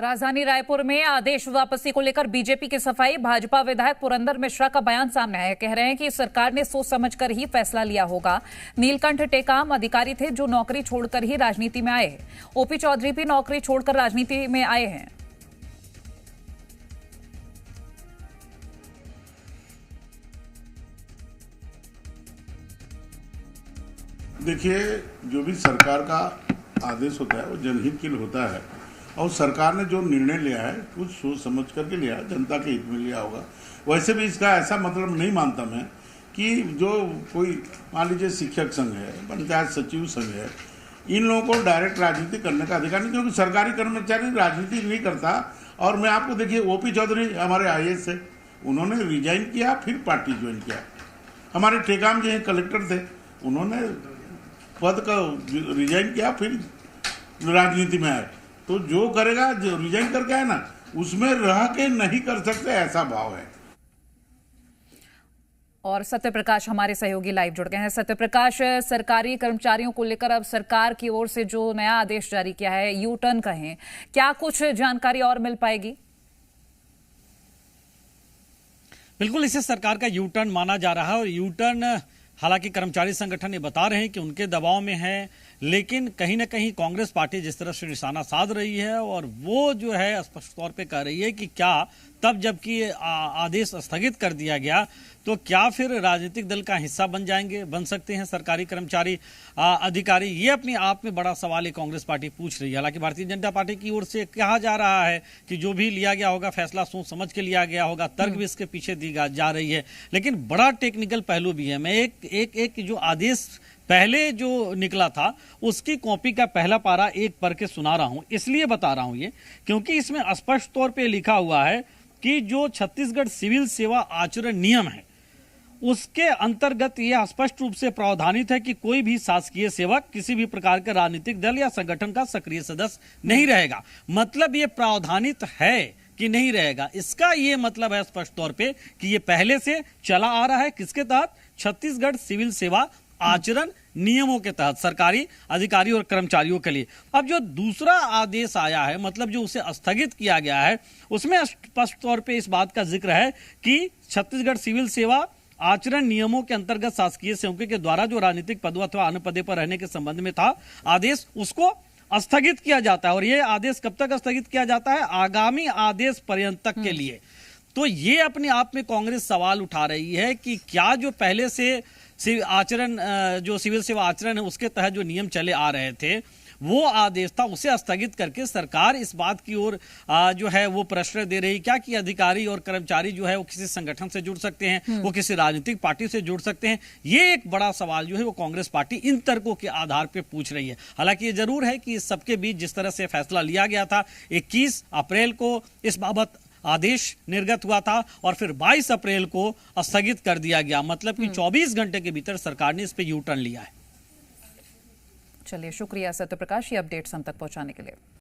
राजधानी रायपुर में आदेश वापसी को लेकर बीजेपी की सफाई। भाजपा विधायक पुरंदर मिश्रा का बयान सामने आया। कह रहे हैं कि सरकार ने सोच समझकर ही फैसला लिया होगा। नीलकंठ टेकाम अधिकारी थे जो नौकरी छोड़कर ही राजनीति में आए हैं। ओपी चौधरी भी नौकरी छोड़कर राजनीति में आए हैं। देखिए, जो भी सरकार का आदेश होता है वो जनहित के लिए होता है और सरकार ने जो निर्णय लिया है कुछ सोच समझ करके लिया, जनता के हित में लिया होगा। वैसे भी इसका ऐसा मतलब नहीं मानता मैं कि जो कोई मान लीजिए शिक्षक संघ है, पंचायत सचिव संघ है, इन लोगों को डायरेक्ट राजनीति करने का अधिकार नहीं, क्योंकि सरकारी कर्मचारी राजनीति नहीं करता। और मैं आपको देखिए, ओपी चौधरी हमारे IAS है, उन्होंने रिजाइन किया फिर पार्टी ज्वाइन किया। हमारे टेकाम जो कलेक्टर थे, उन्होंने पद का रिजाइन किया फिर राजनीति में आए। तो जो करेगा, जो रिजाइन करके आए ना, उसमें रह के नहीं कर सकते, ऐसा भाव है। और सत्यप्रकाश हमारे सहयोगी लाइव जुड़ गए हैं। सत्यप्रकाश, सरकारी कर्मचारियों को लेकर अब सरकार की ओर से जो नया आदेश जारी किया है, यू टर्न कहें, क्या कुछ जानकारी और मिल पाएगी? बिल्कुल, इसे सरकार का यू टर्न माना जा रहा है। और यू टर्न हालांकि कर्मचारी संगठन ये बता रहे हैं कि उनके दबाव में है, लेकिन कहीं ना कहीं कांग्रेस पार्टी जिस तरह से निशाना साध रही है और वो जो है स्पष्ट तौर पे कह रही है कि क्या तब जबकि आदेश स्थगित कर दिया गया तो क्या फिर राजनीतिक दल का हिस्सा बन सकते हैं सरकारी कर्मचारी अधिकारी। ये अपने आप में बड़ा सवाल है, कांग्रेस पार्टी पूछ रही है। हालांकि भारतीय जनता पार्टी की ओर से कहा जा रहा है कि जो भी लिया गया होगा फैसला सोच समझ के लिया गया होगा, तर्क भी इसके पीछे दी जा रही है। लेकिन बड़ा टेक्निकल पहलू भी है। मैं एक जो आदेश पहले जो निकला था उसकी कॉपी का पहला पारा एक पढ़ के सुना रहा हूं। इसलिए बता रहा हूं ये क्योंकि इसमें स्पष्ट तौर पे लिखा हुआ है कि जो छत्तीसगढ़ सिविल सेवा आचरण नियम है उसके अंतर्गत यह स्पष्ट रूप से प्रावधानित है कि कोई भी शासकीय सेवक किसी भी प्रकार के राजनीतिक दल या संगठन का सक्रिय सदस्य नहीं रहेगा। मतलब ये प्रावधानित है कि नहीं रहेगा, इसका ये मतलब है स्पष्ट तौर पे कि ये पहले से चला आ रहा है। किसके तहत? छत्तीसगढ़ सिविल सेवा आचरण नियमों के तहत सरकारी अधिकारियों और कर्मचारियों के लिए। अब जो दूसरा आदेश आया है, मतलब जो उसे स्थगित किया गया है, उसमें स्पष्ट तौर पे इस बात का जिक्र है कि छत्तीसगढ़ सिविल सेवा आचरण नियमों के अंतर्गत शासकीय सेवकों के द्वारा जो राजनीतिक पदों अथवा अन्य पदे पर रहने के संबंध में था आदेश, उसको स्थगित किया जाता है। और यह आदेश कब तक स्थगित किया जाता है? आगामी आदेश पर्यंत तक के लिए। तो ये अपने आप में कांग्रेस सवाल उठा रही है कि क्या जो पहले से आचरण जो सिविल सेवा आचरण है उसके तहत जो नियम चले आ रहे थे वो आदेश था, उसे स्थगित करके सरकार इस बात की ओर जो है वो प्रश्रय दे रही क्या कि अधिकारी और कर्मचारी जो है वो किसी संगठन से जुड़ सकते हैं, वो किसी राजनीतिक पार्टी से जुड़ सकते हैं। ये एक बड़ा सवाल जो है वो कांग्रेस पार्टी इन तर्कों के आधार पर पूछ रही है। हालांकि ये जरूर है कि इस सबके बीच जिस तरह से फैसला लिया गया था, 21 अप्रैल को इस बाबत आदेश निर्गत हुआ था और फिर 22 अप्रैल को स्थगित कर दिया गया। मतलब कि 24 घंटे के भीतर सरकार ने इस पे यू टर्न लिया है। चलिए, शुक्रिया सत्यप्रकाश, ये अपडेट्स हम तक पहुंचाने के लिए।